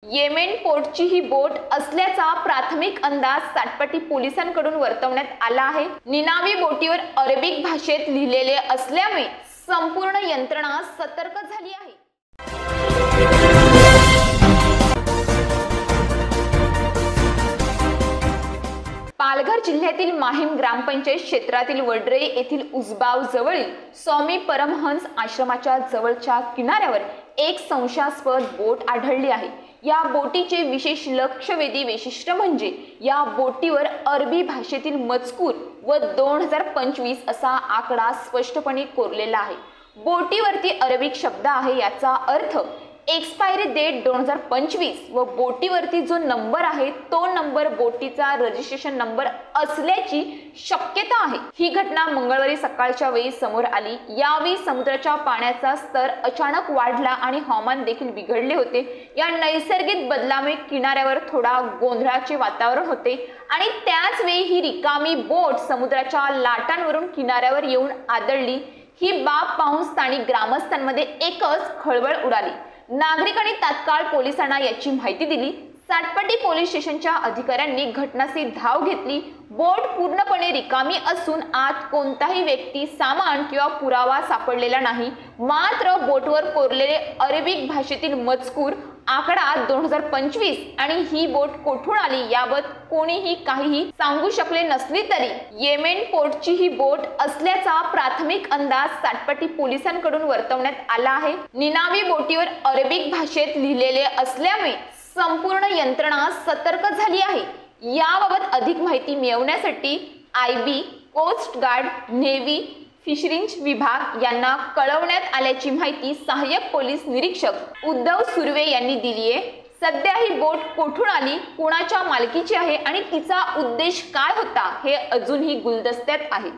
Yemen पोर्टची ही बोट असल्याचा प्राथमिक अंदाज सातपटी पोलिसांकडून वर्तवण्यात आला आहे। निनावी बोटीवर अरेबिक भाषेत लिहिलेले असल्यामुळे संपूर्ण यंत्रणा सतर्क झाली आहे। पालघर जिल्ह्यातील माहीम ग्रामपंचायत क्षेत्रातील वडरे येथील उसबाव जवळील स्वामी परमहंस आश्रमाच्या जवळच्या किनाऱ्यावर एक संशयास्पद बोट आढळली आहे। या बोटीचे विशेष लक्षवेधी वैशिष्ट्य म्हणजे या बोटीवर अरबी भाषेतील मजकूर व 2025 असा आकडा स्पष्टपणे कोरलेला आहे। बोटीवरती अरबिक शब्द आहे, याचा अर्थ एक्सपायरी डेट 2025 व बोटीवरती जो नंबर आहे तो नंबर बोटीचा रजिस्ट्रेशन नंबर असल्याची शक्यता आहे। ही घटना मंगळवारी सकाळच्या वेळी समोर आली। यावेळी समुद्राच्या पाण्याचा स्तर अचानक वाढला आणि हवामान देखील बिघडले होते। या नैसर्गिक बदलामुळे किनाऱ्यावर थोडा गोंधळाचे वातावरण होते आणि त्याच वेळी ही रिकामी बोट समुद्राच्या लाटांवरून किनाऱ्यावर येऊन आदळली। ही बाब पाहून स्थानिक ग्रामस्थांमध्ये एकच खळबळ उडाली। नागरिकांनी तात्काळ पोलिसांना याची माहिती दिली। सातपटी पोलीस स्टेशनच्या अधिकाऱ्यांनी घटनास्थळी धाव घेतली। बोट पूर्णपणे रिकामी असून आत कोणताही व्यक्ती, सामान किंवा पुरावा सापडलेला नाही। मात्र बोटवर कोरलेले अरेबिक भाषेतील मजकूर, आकडा 2025 आणि ही बोट कोठून आली याबाबत कोणीही काहीही सांगू शकले नसले तरी येमेन पोर्टची ही बोट असल्याचा प्राथमिक अंदाज सातपटी पोलिसांकडून वर्तवण्यात आला आहे। निनावी बोटीवर अरेबिक भाषेत लिहिलेले असल्यामुळे संपूर्ण यंत्रणा सतर्क झाली आहे। याबाबत अधिक माहिती मिळवण्यासाठी IB, coast guard, navy, fisheries विभाग यांना कळवण्यात आल्याची माहिती सहाय्यक पोलीस निरीक्षक उद्धव सुर्वे यांनी दिली आहे। सध्या ही बोट कोठून आली, कोणाच्या मालकीची आहे आणि तिचा उद्देश काय होता हे अजूनही गुलदस्त्यात आहे।